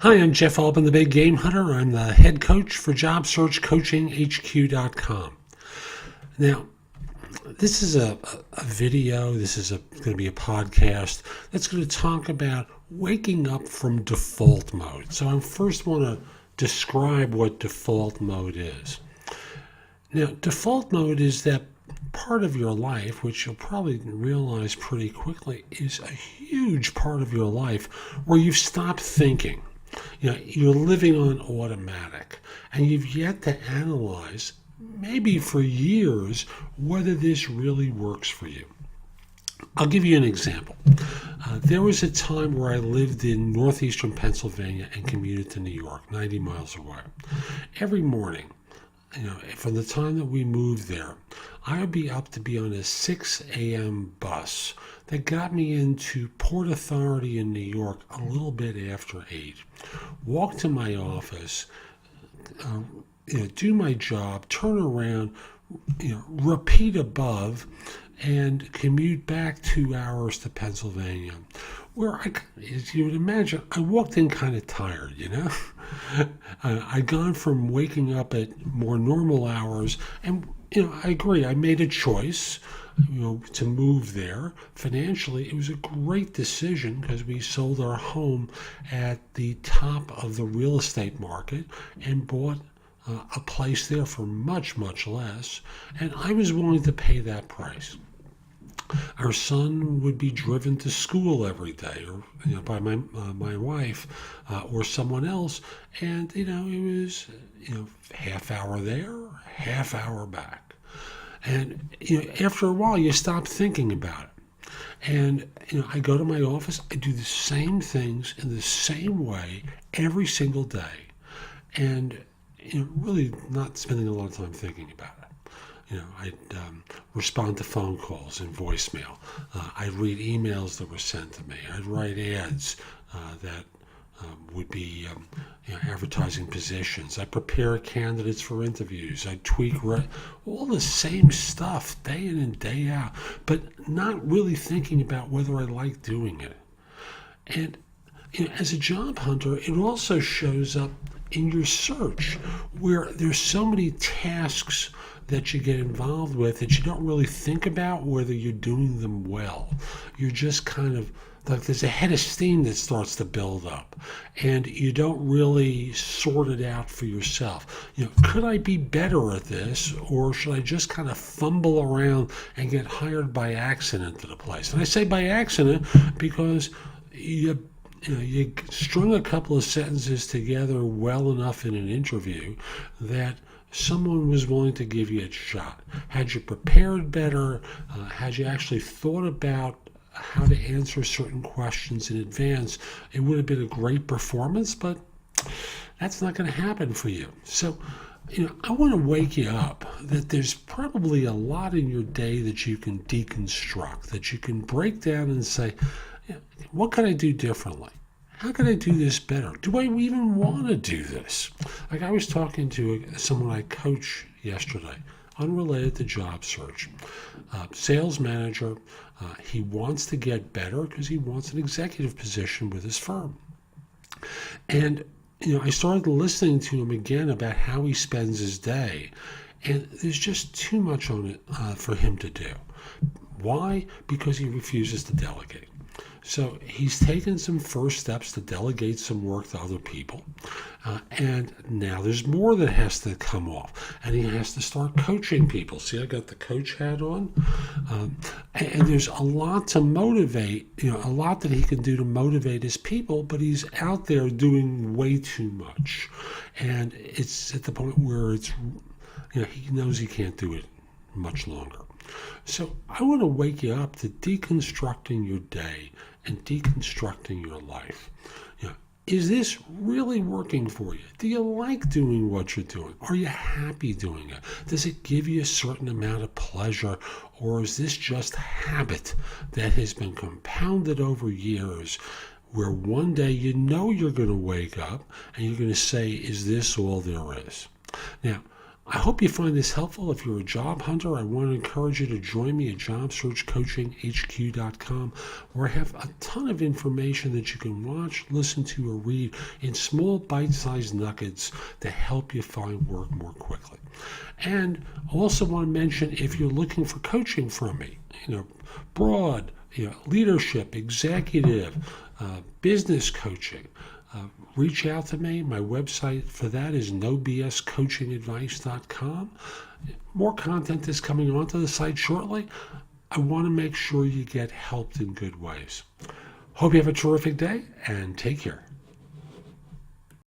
Hi, I'm Jeff Altman, the Big Game Hunter. I'm the head coach for JobSearchCoachingHQ.com. Now, this is a video, this is going to be a podcast that's going to talk about waking up from default mode. So I first want to describe what default mode is. Now, default mode is that part of your life, which you'll probably realize pretty quickly, is a huge part of your life where you've stopped thinking. You're living on automatic, and you've yet to analyze, maybe for years, whether this really works for you. I'll give you an example. There was a time where I lived in northeastern Pennsylvania and commuted to New York, 90 miles away. Every morning, from the time that we moved there, I would be up to be on a 6 a.m. bus that got me into Port Authority in New York a little bit after 8. Walk to my office, do my job, turn around, repeat above, and commute back 2 hours to Pennsylvania, where as you would imagine, I walked in kind of tired, I'd gone from waking up at more normal hours, and I agree, I made a choice, to move there. Financially, it was a great decision because we sold our home at the top of the real estate market and bought a place there for much, much less, and I was willing to pay that price. Our son would be driven to school every day, or by my wife or someone else, and it was half hour there, half hour back, and after a while you stop thinking about it. And I go to my office, I do the same things in the same way every single day, and really not spending a lot of time thinking about it. I'd respond to phone calls and voicemail. I'd read emails that were sent to me. I'd write ads that would be advertising positions. I'd prepare candidates for interviews. I'd tweak all the same stuff day in and day out, but not really thinking about whether I like doing it. And as a job hunter, it also shows up in your search, where there's so many tasks that you get involved with that you don't really think about whether you're doing them well. You're just kind of like there's a head of steam that starts to build up, and you don't really sort it out for yourself. Could I be better at this, or should I just kind of fumble around and get hired by accident to the place? And I say by accident because you strung a couple of sentences together well enough in an interview that someone was willing to give you a shot. Had you prepared better, had you actually thought about how to answer certain questions in advance, it would have been a great performance, but that's not going to happen for you. So, I want to wake you up that there's probably a lot in your day that you can deconstruct, that you can break down and say, what can I do differently? How can I do this better? Do I even want to do this? Like I was talking to someone I coach yesterday, unrelated to job search, sales manager. He wants to get better because he wants an executive position with his firm. And, I started listening to him again about how he spends his day. And there's just too much on it for him to do. Why? Because he refuses to delegate. So he's taken some first steps to delegate some work to other people. And now there's more that has to come off. And he has to start coaching people. See, I got the coach hat on. And there's a lot to motivate, a lot that he can do to motivate his people, but he's out there doing way too much. And it's at the point where he knows he can't do it much longer. So I want to wake you up to deconstructing your day and deconstructing your life. Is this really working for you? Do you like doing what you're doing? Are you happy doing it? Does it give you a certain amount of pleasure, or is this just habit that has been compounded over years, where one day you're going to wake up and you're going to say, is this all there is? Now, I hope you find this helpful. If you're a job hunter, I want to encourage you to join me at jobsearchcoachinghq.com, where I have a ton of information that you can watch, listen to, or read in small bite-sized nuggets to help you find work more quickly. And I also want to mention, if you're looking for coaching from me, broad, leadership, executive, business coaching, reach out to me. My website for that is nobscoachingadvice.com. More content is coming onto the site shortly. I want to make sure you get helped in good ways. Hope you have a terrific day and take care.